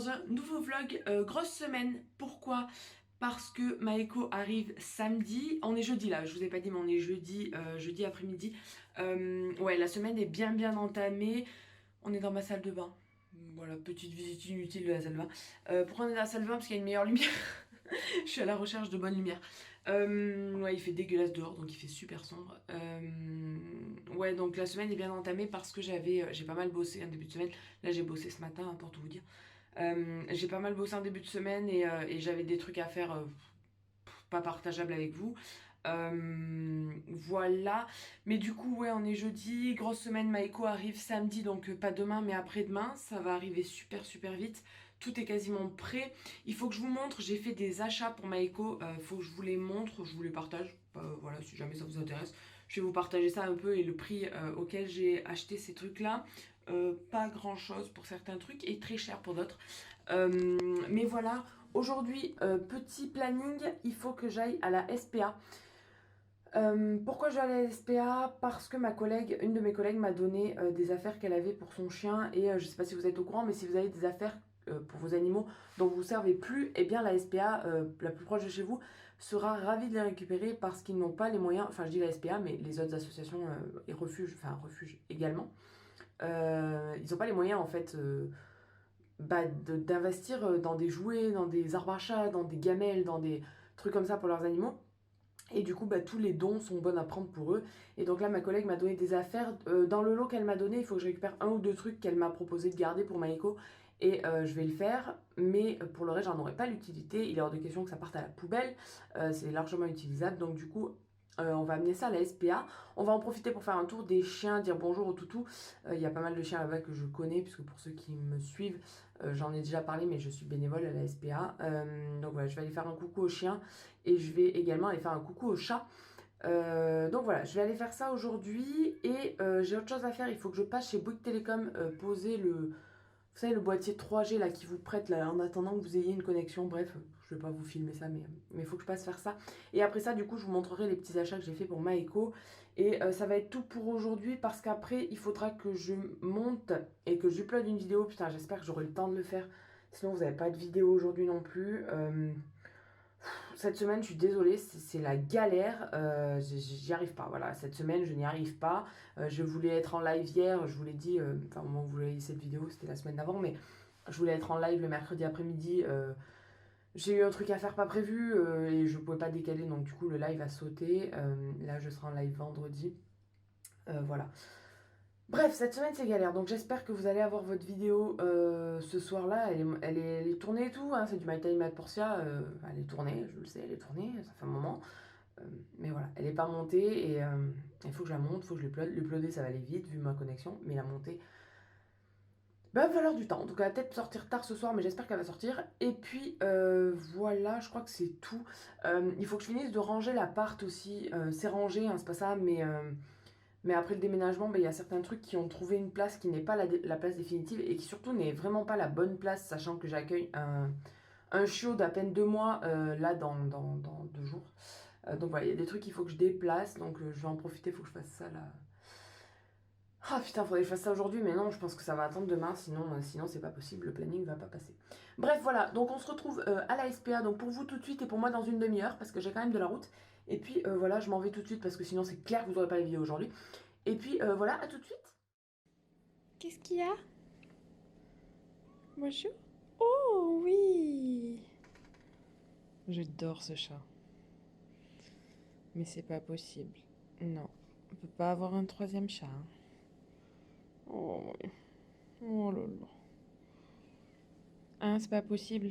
dans un nouveau vlog, grosse semaine. Pourquoi? Parce que ma écho arrive samedi. On est jeudi là, je vous ai pas dit mais on est jeudi, jeudi après-midi. Ouais, la semaine est bien entamée. On est dans ma salle de bain. Voilà, petite visite inutile de la salle de bain. Pourquoi on est dans la salle de bain? Parce qu'il y a une meilleure lumière. Je suis à la recherche de bonne lumière. Ouais, il fait dégueulasse dehors, donc il fait super sombre. Ouais, donc la semaine est bien entamée parce que j'ai pas mal bossé en début de semaine. Là, j'ai bossé ce matin, hein, pour tout vous dire. J'ai pas mal bossé en début de semaine et j'avais des trucs à faire pas partageables avec vous. Voilà. Mais du coup, ouais, on est jeudi. Grosse semaine, ma écho arrive samedi, donc pas demain, mais après-demain. Ça va arriver super vite. Tout est quasiment prêt. Il faut que je vous montre. J'ai fait des achats pour ma écho. Faut que je vous les montre. Je vous les partage. Voilà, si jamais ça vous intéresse. Je vais vous partager ça un peu et le prix auquel j'ai acheté ces trucs-là. Pas grand-chose pour certains trucs et très cher pour d'autres. Mais voilà. Aujourd'hui, petit planning. Il faut que j'aille à la SPA. Pourquoi je vais aller à la SPA? Parce que une de mes collègues m'a donné des affaires qu'elle avait pour son chien et je sais pas si vous êtes au courant, mais si vous avez des affaires pour vos animaux dont vous ne servez plus, eh bien la SPA la plus proche de chez vous sera ravie de les récupérer parce qu'ils n'ont pas les moyens, enfin je dis la SPA mais les autres associations et refuges, enfin refuges également, ils n'ont pas les moyens en fait d'investir dans des jouets, dans des arbres à chat, dans des gamelles, dans des trucs comme ça pour leurs animaux. Et du coup, tous les dons sont bons à prendre pour eux. Et donc là, ma collègue m'a donné des affaires. Dans le lot qu'elle m'a donné, il faut que je récupère un ou deux trucs qu'elle m'a proposé de garder pour ma écho. Et je vais le faire. Mais pour le reste, j'en aurai pas l'utilité. Il est hors de question que ça parte à la poubelle. C'est largement utilisable. Donc du coup, on va amener ça à la SPA. On va en profiter pour faire un tour des chiens, dire bonjour aux toutous. Il y a pas mal de chiens là-bas que je connais, puisque pour ceux qui me suivent, j'en ai déjà parlé, mais je suis bénévole à la SPA. Donc voilà, je vais aller faire un coucou aux chiens et je vais également aller faire un coucou aux chats. Donc voilà, je vais aller faire ça aujourd'hui et j'ai autre chose à faire. Il faut que je passe chez Bouygues Télécom poser vous savez, le boîtier 3G là qui vous prête là, en attendant que vous ayez une connexion. Bref, je vais pas vous filmer ça, mais il faut que je passe faire ça. Et après ça, du coup, je vous montrerai les petits achats que j'ai fait pour ma écho. Et ça va être tout pour aujourd'hui parce qu'après, il faudra que je monte et que j'uploade une vidéo. Putain, j'espère que j'aurai le temps de le faire. Sinon, vous n'avez pas de vidéo aujourd'hui non plus. Cette semaine, je suis désolée, c'est la galère, j'y arrive pas, voilà, cette semaine, je n'y arrive pas. Je voulais être en live hier, je vous l'ai dit, enfin, au moment où vous voyez cette vidéo, c'était la semaine d'avant, mais je voulais être en live le mercredi après-midi. J'ai eu un truc à faire pas prévu et je pouvais pas décaler, donc du coup, le live a sauté. Là, je serai en live vendredi. Voilà. Bref, cette semaine c'est galère, donc j'espère que vous allez avoir votre vidéo ce soir-là. Elle est tournée et tout, hein, c'est du My Time at Portia. Elle est tournée, je le sais, elle est tournée, ça fait un moment. Mais voilà, elle n'est pas montée et il faut que je la monte, il faut que je l'uploade. L'uploader ça va aller vite vu ma connexion, mais la monter, va falloir du temps. Donc elle va peut-être sortir tard ce soir, mais j'espère qu'elle va sortir. Et puis voilà, je crois que c'est tout. Il faut que je finisse de ranger l'appart aussi. C'est rangé, hein, c'est pas ça, mais après le déménagement, il y a certains trucs qui ont trouvé une place qui n'est pas la place définitive et qui surtout n'est vraiment pas la bonne place, sachant que j'accueille un chiot d'à peine 2 mois là dans 2 jours. Donc voilà, il y a des trucs qu'il faut que je déplace, donc je vais en profiter, il faut que je fasse ça là. Ah putain, faudrait que je fasse ça aujourd'hui, mais non, je pense que ça va attendre demain, sinon c'est pas possible, le planning va pas passer. Bref, voilà, donc on se retrouve à la SPA, donc pour vous tout de suite et pour moi dans une demi-heure, parce que j'ai quand même de la route. Et puis voilà, je m'en vais tout de suite parce que sinon c'est clair que vous n'aurez pas la vidéo aujourd'hui. Et puis voilà, à tout de suite. Qu'est-ce qu'il y a? Bonjour. Oh oui. J'adore ce chat. Mais c'est pas possible. Non, on peut pas avoir un troisième chat. Hein. Oh oui. Oh là là. Hein, c'est pas possible.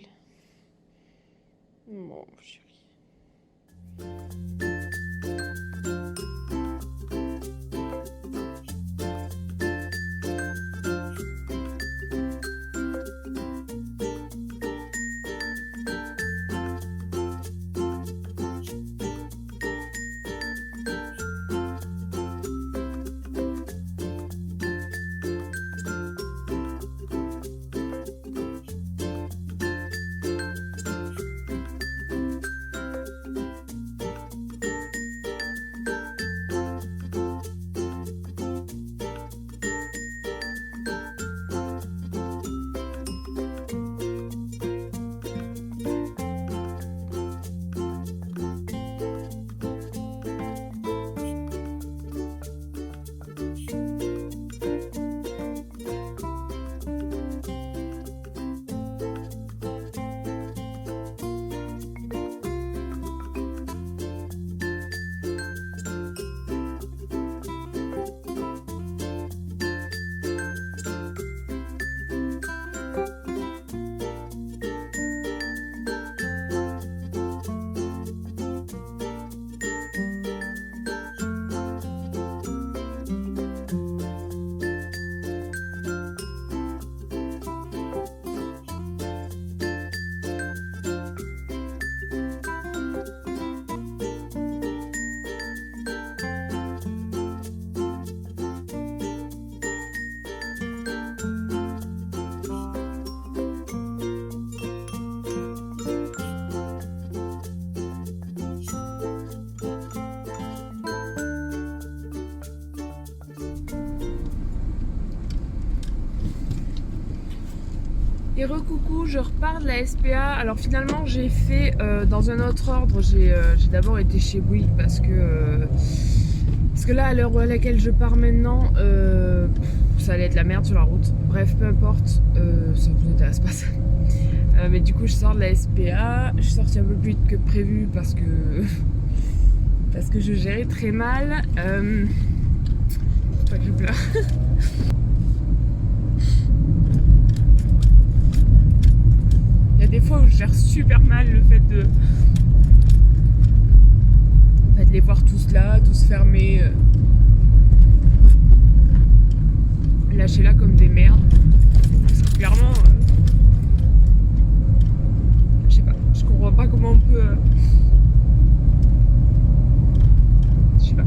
Bon, chérie. Et recoucou, je repars de la SPA. Alors finalement j'ai fait dans un autre ordre. J'ai d'abord été chez Bouygues parce que là à l'heure à laquelle je pars maintenant ça allait être la merde sur la route. Bref, peu importe, ça vous intéresse pas ça. Mais du coup je sors de la SPA. Je suis sortie un peu plus vite que prévu parce que je gérais très mal. Faut pas que je pleure. Il y a des fois où je gère super mal le fait de les voir tous là, tous fermés, lâchés là comme des merdes. Parce que clairement, je sais pas, je comprends pas comment on peut. Je sais pas.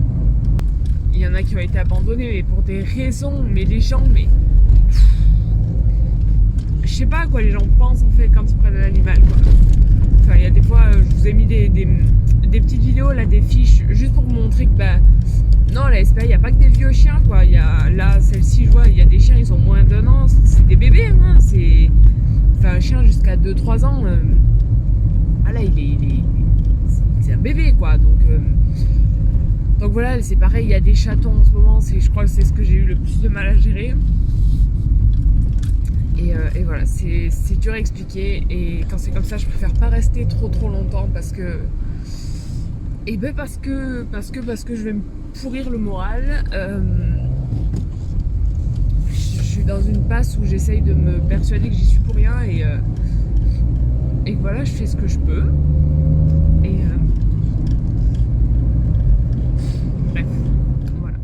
Il y en a qui ont été abandonnés, mais pour des raisons, mais les gens, mais. Je sais pas à quoi les gens pensent en fait quand ils prennent un animal, quoi. Enfin, il y a des fois, je vous ai mis des petites vidéos, là, des fiches, juste pour vous montrer que, bah, non, la SPA, il n'y a pas que des vieux chiens, quoi. Il y a, là, celle-ci, je vois, il y a des chiens, ils ont moins d'un an, c'est des bébés, hein. C'est. Enfin, un chien jusqu'à 2-3 ans, ah là, c'est un bébé, quoi. Donc voilà, c'est pareil, il y a des chatons en ce moment, je crois que c'est ce que j'ai eu le plus de mal à gérer. Et voilà, c'est dur à expliquer, et quand c'est comme ça, je préfère pas rester trop longtemps parce que je vais me pourrir le moral. Je suis dans une passe où j'essaye de me persuader que j'y suis pour rien, et voilà, je fais ce que je peux. Bref, voilà.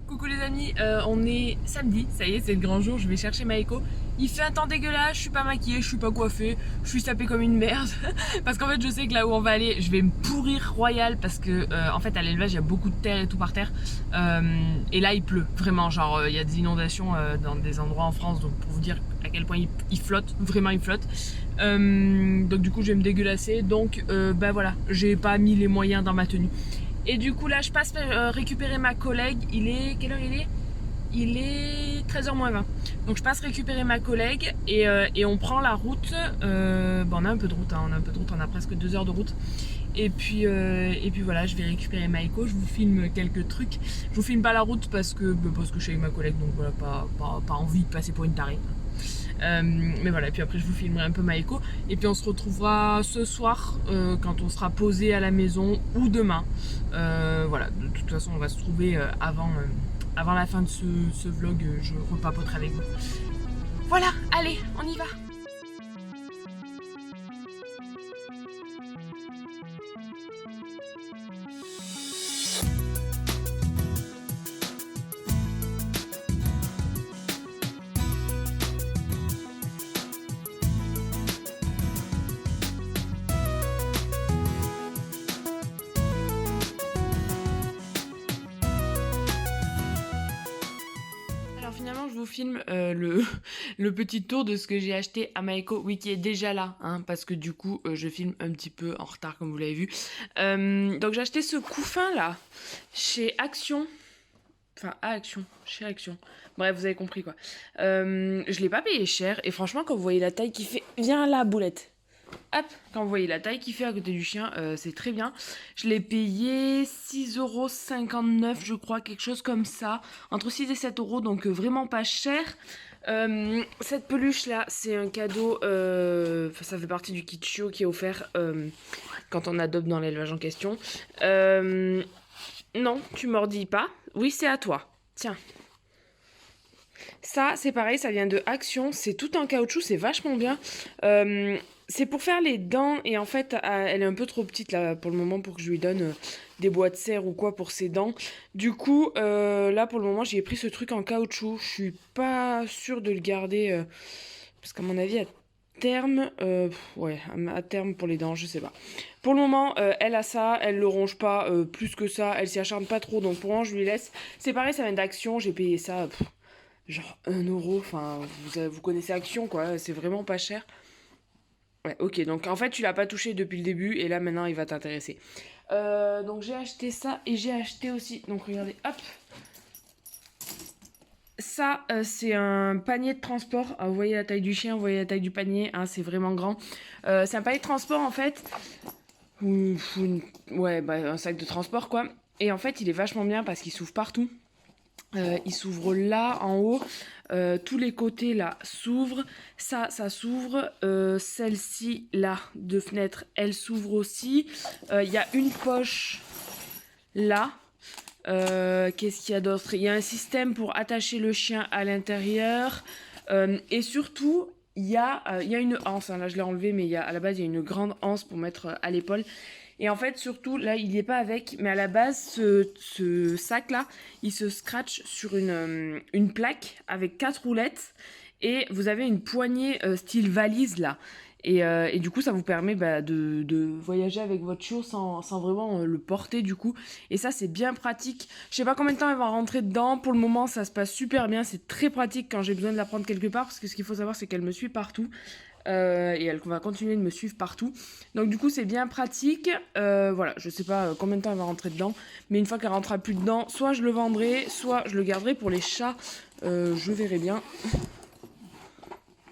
Coucou les amis, on est samedi, ça y est, c'est le grand jour, je vais chercher Maeko. Il fait un temps dégueulasse, je suis pas maquillée, je suis pas coiffée, je suis sapée comme une merde. Parce qu'en fait, je sais que là où on va aller, je vais me pourrir royal parce que en fait, à l'élevage, il y a beaucoup de terre et tout par terre. Et là, il pleut, vraiment. Genre, il y a des inondations dans des endroits en France, donc pour vous dire à quel point il flotte, vraiment il flotte. Donc du coup, je vais me dégueulasser. Donc, bah voilà, j'ai pas mis les moyens dans ma tenue. Et du coup, là, je passe récupérer ma collègue. Quelle heure il est ? Il est 13h moins 20. Donc je passe récupérer ma collègue et on prend la route. Bon, on a un peu de route, hein, on a presque 2 heures de route. Et puis voilà, je vais récupérer Maeko, je vous filme quelques trucs. Je vous filme pas la route parce que je suis avec ma collègue, donc voilà, pas envie de passer pour une tarée. Mais voilà, et puis après je vous filmerai un peu Maeko. Et puis on se retrouvera ce soir quand on sera posé à la maison ou demain. Voilà, de toute façon on va se trouver avant la fin de ce vlog, je repapoterai avec vous. Voilà, allez, on y va. Finalement, je vous filme le petit tour de ce que j'ai acheté à Maeko, oui, qui est déjà là, hein, parce que du coup, je filme un petit peu en retard, comme vous l'avez vu. Donc, j'ai acheté ce couffin là chez Action. Enfin, à Action, chez Action. Bref, vous avez compris quoi. Je l'ai pas payé cher, et franchement, quand vous voyez la taille qu'il fait, viens là, boulette. Hop, quand vous voyez la taille qu'il fait à côté du chien, c'est très bien. Je l'ai payé 6,59 €, je crois, quelque chose comme ça. Entre 6 et 7 €, donc vraiment pas cher. Cette peluche là, c'est un cadeau, ça fait partie du kit chiot qui est offert quand on adopte dans l'élevage en question. Non, tu mordis pas. Oui, c'est à toi. Tiens. Ça, c'est pareil, ça vient de Action. C'est tout en caoutchouc, c'est vachement bien. C'est pour faire les dents et en fait, elle est un peu trop petite là pour le moment pour que je lui donne des boîtes de serre ou quoi pour ses dents. Du coup, là pour le moment, j'ai pris ce truc en caoutchouc. Je suis pas sûre de le garder parce qu'à mon avis, à terme, à terme pour les dents, je sais pas. Pour le moment, elle a ça, elle le ronge pas plus que ça, elle s'y acharne pas trop, donc pour le moment, je lui laisse. C'est pareil, ça vient d'Action, j'ai payé ça genre 1 €. Enfin, vous connaissez Action quoi, c'est vraiment pas cher. Ouais, ok, donc en fait tu l'as pas touché depuis le début et là maintenant il va t'intéresser. Donc j'ai acheté ça et j'ai acheté aussi, donc regardez, hop, ça, c'est un panier de transport. Vous voyez la taille du chien, vous voyez la taille du panier, hein, c'est vraiment grand. C'est un panier de transport en fait. Ouais, bah, un sac de transport quoi. Et en fait, il est vachement bien parce qu'il s'ouvre partout. Il s'ouvre là, en haut. Tous les côtés là s'ouvrent. Ça s'ouvre. Celle-ci là, de fenêtre, elle s'ouvre aussi. Il y a une poche là. Qu'est-ce qu'il y a d'autre? Il y a un système pour attacher le chien à l'intérieur. Et surtout, il y a une anse. Hein, là, je l'ai enlevé, mais à la base, il y a une grande anse pour mettre à l'épaule. Et en fait, surtout, là, il n'y est pas avec. Mais à la base, ce sac-là, il se scratch sur une plaque avec 4 roulettes. Et vous avez une poignée style valise, là. Et du coup, ça vous permet de voyager avec votre chiot sans vraiment le porter, du coup. Et ça, c'est bien pratique. Je sais pas combien de temps elle va rentrer dedans. Pour le moment, ça se passe super bien. C'est très pratique quand j'ai besoin de la prendre quelque part. Parce que ce qu'il faut savoir, c'est qu'elle me suit partout. Et elle va continuer de me suivre partout. Donc du coup c'est bien pratique. Voilà, je sais pas combien de temps elle va rentrer dedans, mais une fois qu'elle rentrera plus dedans, soit je le vendrai, soit je le garderai pour les chats. Je verrai bien.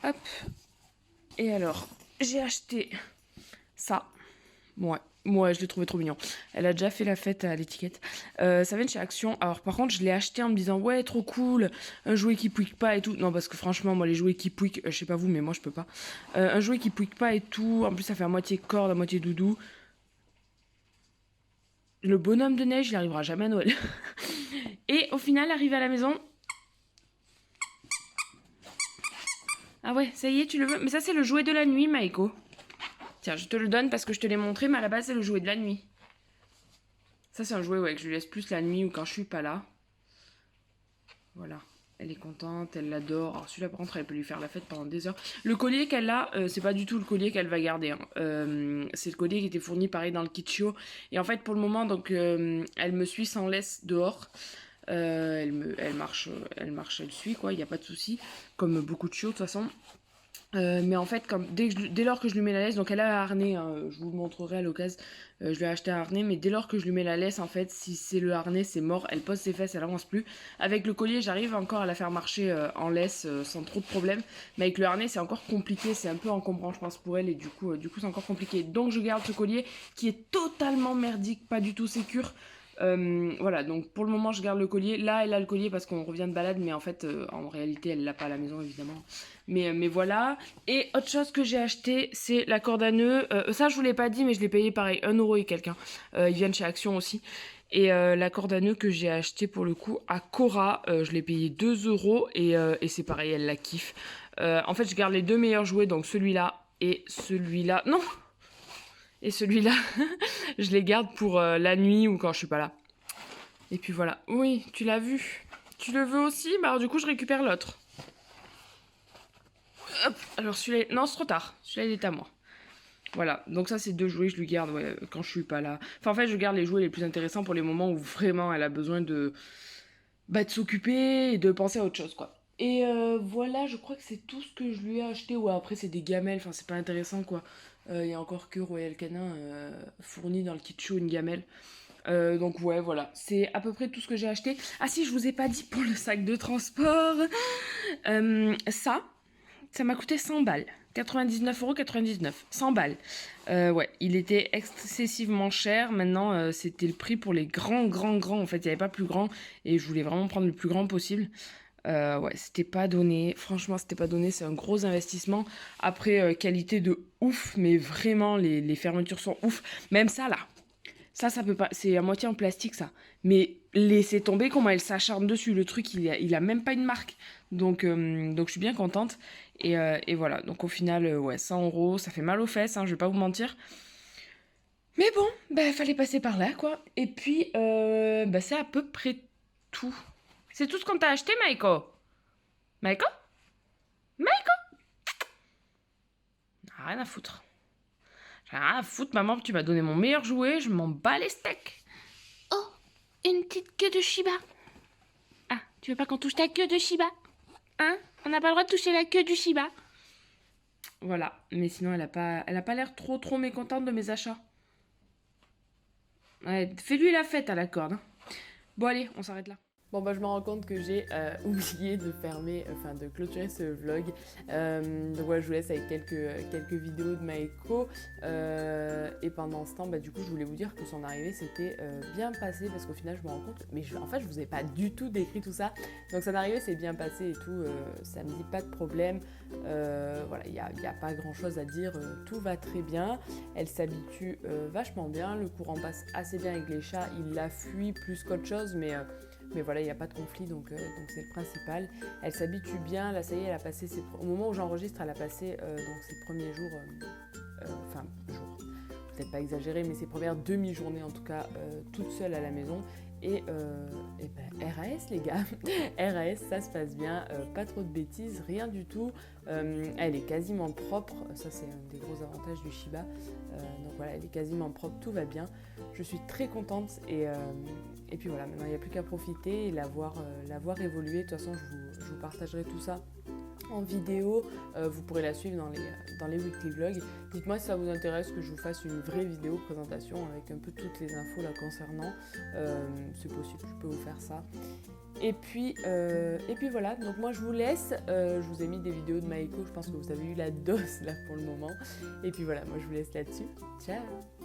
Hop. Et alors, j'ai acheté ça. Ouais, je l'ai trouvé trop mignon. Elle a déjà fait la fête à l'étiquette. Ça vient de chez Action. Alors par contre, je l'ai acheté en me disant ouais, trop cool, un jouet qui pouique pas et tout. Non, parce que franchement, moi les jouets qui pouiquent, je sais pas vous, mais moi je peux pas. Un jouet qui pouique pas et tout. En plus, ça fait à moitié corde, à moitié doudou. Le bonhomme de neige, il arrivera jamais à Noël. Et au final, arrivé à la maison. Ah ouais, ça y est, tu le veux. Mais ça, c'est le jouet de la nuit, Maïko. Tiens, je te le donne parce que je te l'ai montré, mais à la base, c'est le jouet de la nuit. Ça, c'est un jouet ouais, que je lui laisse plus la nuit ou quand je suis pas là. Voilà. Elle est contente, elle l'adore. Alors celui-là, par contre, elle peut lui faire la fête pendant des heures. Le collier qu'elle a, c'est pas du tout le collier qu'elle va garder. Hein. C'est le collier qui était fourni, pareil, dans le kit chiot. Et en fait, pour le moment, donc, elle me suit sans laisse dehors. Elle marche, elle suit, quoi. Il n'y a pas de souci. Comme beaucoup de chiots, de toute façon. Mais en fait, dès lors que je lui mets la laisse, donc elle a un harnais, hein, je vous le montrerai à l'occasion, je lui ai acheté un harnais, mais dès lors que je lui mets la laisse, en fait, si c'est le harnais, c'est mort, elle pose ses fesses, elle avance plus. Avec le collier, j'arrive encore à la faire marcher en laisse sans trop de problème, mais avec le harnais, c'est encore compliqué, c'est un peu encombrant, je pense, pour elle, et du coup c'est encore compliqué. Donc je garde ce collier qui est totalement merdique, pas du tout sécure. Voilà, donc pour le moment je garde le collier. Là elle a le collier parce qu'on revient de balade, mais en fait en réalité elle l'a pas à la maison évidemment. Mais voilà. Et autre chose que j'ai acheté, c'est la corde à nœud. Ça je vous l'ai pas dit, mais je l'ai payé pareil 1€ et quelqu'un. Ils viennent chez Action aussi. Et la corde à nœud que j'ai acheté pour le coup à Cora, je l'ai payé 2€ et c'est pareil, elle la kiffe. En fait je garde les deux meilleurs jouets, donc celui-là et celui-là. Non, et celui-là, je les garde pour la nuit ou quand je suis pas là. Et puis voilà. Oui, tu l'as vu. Tu le veux aussi? Bah alors du coup, je récupère l'autre. Hop. Alors celui-là... Non, c'est trop tard. Celui-là, il est à moi. Voilà. Donc ça, c'est 2 jouets. Je lui garde ouais, quand je suis pas là. Enfin, en fait, je garde les jouets les plus intéressants pour les moments où vraiment elle a besoin de s'occuper et de penser à autre chose, quoi. Et voilà, je crois que c'est tout ce que je lui ai acheté. Ouais, après, c'est des gamelles. Enfin, c'est pas intéressant, quoi. Il y a encore que Royal Canin fourni dans le kit show une gamelle. Donc ouais, voilà. C'est à peu près tout ce que j'ai acheté. Ah si, je vous ai pas dit pour le sac de transport. Ça m'a coûté 100 balles. 99,99€. 100 balles. Ouais, il était excessivement cher. Maintenant, c'était le prix pour les grands. En fait, il n'y avait pas plus grand. Et je voulais vraiment prendre le plus grand possible. Ouais, c'était pas donné. Franchement, c'était pas donné. C'est un gros investissement. Après, qualité de ouf. Mais vraiment, les fermetures sont ouf. Même ça, là. Ça peut pas. C'est à moitié en plastique, ça. Mais laissez tomber comment elle s'acharne dessus. Le truc, il a même pas une marque. Donc je suis bien contente. Et voilà. Donc au final, ouais, 100€, ça fait mal aux fesses, hein, je vais pas vous mentir. Mais bon, bah fallait passer par là, quoi. Et puis, bah c'est à peu près tout. C'est tout ce qu'on t'a acheté, Maïko? Maïko? Maïko? Rien à foutre. J'ai rien à foutre, maman, tu m'as donné mon meilleur jouet, je m'en bats les steaks. Oh, une petite queue de Shiba. Ah, tu veux pas qu'on touche ta queue de Shiba? Hein? On n'a pas le droit de toucher la queue du Shiba. Voilà, mais sinon elle a pas l'air trop mécontente de mes achats. Ouais, fais-lui la fête à la corde. Hein. Bon allez, on s'arrête là. Bon bah je me rends compte que j'ai oublié de de clôturer ce vlog. Donc voilà, je vous laisse avec quelques vidéos de Maeko. Et pendant ce temps, bah du coup je voulais vous dire que son arrivée s'était bien passée parce qu'au final je me rends compte, mais en fait je vous ai pas du tout décrit tout ça. Donc son arrivée s'est bien passée et tout, samedi pas de problème. Voilà, il y a pas grand chose à dire, tout va très bien. Elle s'habitue vachement bien, le courant passe assez bien avec les chats, il la fuit plus qu'autre chose, mais voilà, il n'y a pas de conflit, donc c'est le principal. Elle s'habitue bien, là ça y est, elle a passé au moment où j'enregistre, elle a passé donc ses premiers jours, jours, peut-être pas exagéré, mais ses premières demi-journées en tout cas, toute seule à la maison. Et ben, RAS les gars, RAS ça se passe bien, pas trop de bêtises, rien du tout. Elle est quasiment propre, ça c'est un des gros avantages du Shiba. Donc voilà, elle est quasiment propre, tout va bien. Je suis très contente et puis voilà, maintenant il n'y a plus qu'à profiter et la voir évoluer. De toute façon, je vous partagerai tout ça en vidéo, vous pourrez la suivre dans les weekly vlogs. Dites-moi si ça vous intéresse que je vous fasse une vraie vidéo présentation avec un peu toutes les infos la concernant. C'est possible, je peux vous faire ça. Et puis voilà, donc moi je vous laisse, je vous ai mis des vidéos de Maeko, je pense que vous avez eu la dose là pour le moment. Et puis voilà, moi je vous laisse là-dessus. Ciao!